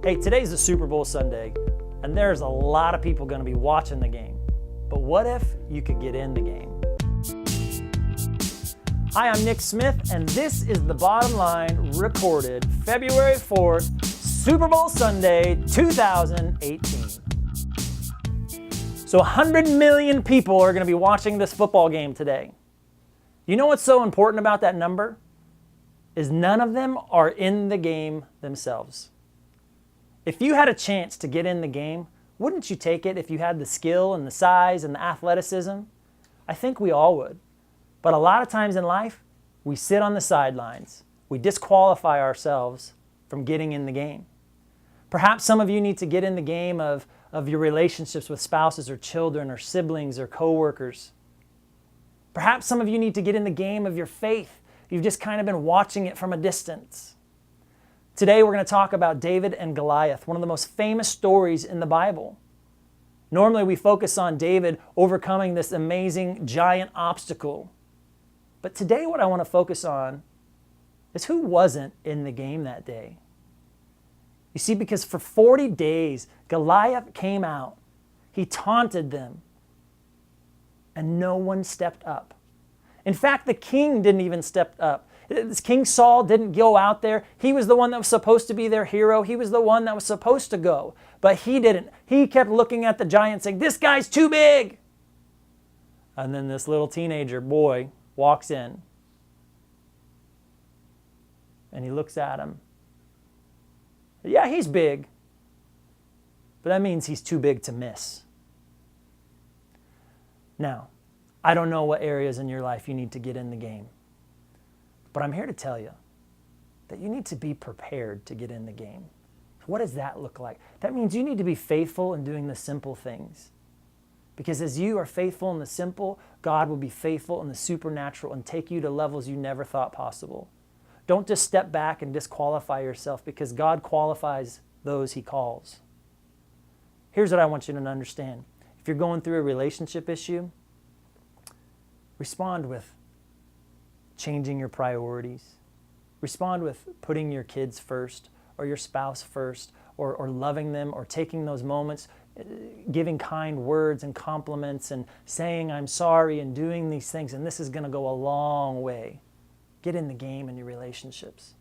Hey, today's the Super Bowl Sunday, and there's a lot of people going to be watching the game. But what if you could get in the game? Hi, I'm Nick Smith, and this is The Bottom Line, recorded February 4th, Super Bowl Sunday, 2018. So 100 million people are going to be watching this football game today. You know what's so important about that number? Is none of them are in the game themselves. If you had a chance to get in the game, wouldn't you take it if you had the skill and the size and the athleticism? I think we all would. But a lot of times in life, we sit on the sidelines. We disqualify ourselves from getting in the game. Perhaps some of you need to get in the game of your relationships with spouses or children or siblings or coworkers. Perhaps some of you need to get in the game of your faith. You've just kind of been watching it from a distance. Today we're going to talk about David and Goliath, one of the most famous stories in the Bible. Normally we focus on David overcoming this amazing giant obstacle. But today what I want to focus on is who wasn't in the game that day. You see, because for 40 days, Goliath came out. He taunted them, and no one stepped up. In fact, the king didn't even step up. King Saul didn't go out there. He was the one that was supposed to be their hero. He was the one that was supposed to go, but he didn't. He kept looking at the giant saying, "This guy's too big." And then this little teenager boy walks in, and he looks at him. Yeah, he's big, but that means he's too big to miss. Now, I don't know what areas in your life you need to get in the game, but I'm here to tell you that you need to be prepared to get in the game. What does that look like? That means you need to be faithful in doing the simple things. Because as you are faithful in the simple, God will be faithful in the supernatural and take you to levels you never thought possible. Don't just step back and disqualify yourself, because God qualifies those He calls. Here's what I want you to understand. If you're going through a relationship issue, respond with changing your priorities. Respond with putting your kids first, or your spouse first, or loving them, or taking those moments, giving kind words and compliments and saying I'm sorry and doing these things, and this is going to go a long way. Get in the game in your relationships.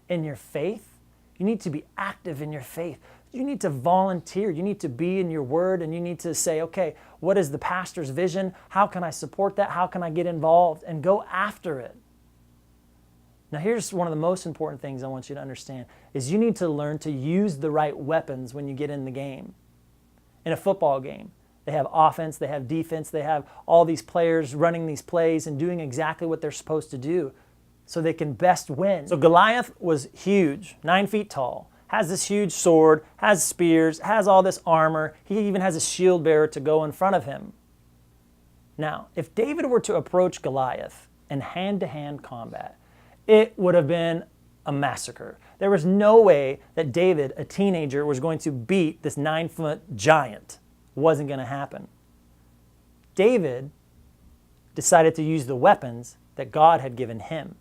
In your faith, you need to be active in your faith. You need to volunteer. You need to be in your word, and you need to say, okay, what is the pastor's vision? How can I support that? How can I get involved? And go after it. Now here's one of the most important things I want you to understand is you need to learn to use the right weapons when you get in the game. In a football game, they have offense, they have defense, they have all these players running these plays and doing exactly what they're supposed to do so they can best win. So Goliath was huge, 9 feet tall, has this huge sword, has spears, has all this armor. He even has a shield bearer to go in front of him. Now, if David were to approach Goliath in hand-to-hand combat, it would have been a massacre. There was no way that David, a teenager, was going to beat this 9-foot giant. It wasn't going to happen. David decided to use the weapons that God had given him.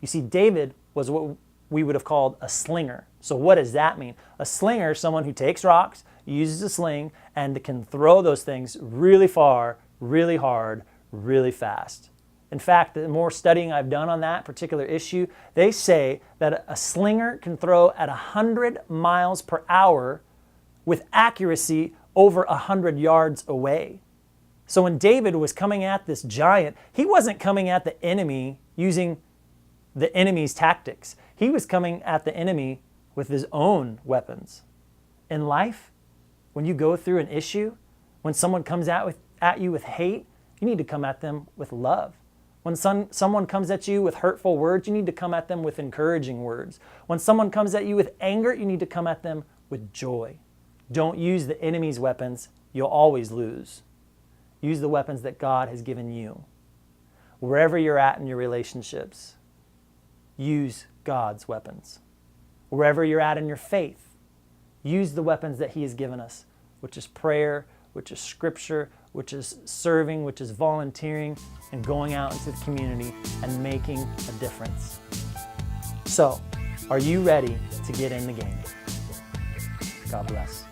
You see, David was what we would have called a slinger. So what does that mean? A slinger is someone who takes rocks, uses a sling, and can throw those things really far, really hard, really fast. In fact, the more studying I've done on that particular issue, they say that a slinger can throw at 100 miles per hour with accuracy over 100 yards away. So when David was coming at this giant, he wasn't coming at the enemy using the enemy's tactics. He was coming at the enemy with his own weapons. In life, when you go through an issue, when someone comes at you with hate, you need to come at them with love. When someone comes at you with hurtful words, you need to come at them with encouraging words. When someone comes at you with anger, you need to come at them with joy. Don't use the enemy's weapons. You'll always lose. Use the weapons that God has given you. Wherever you're at in your relationships, use God's weapons. Wherever you're at in your faith, use the weapons that He has given us, which is prayer, which is scripture, which is serving, which is volunteering, and going out into the community and making a difference. So, are you ready to get in the game? God bless.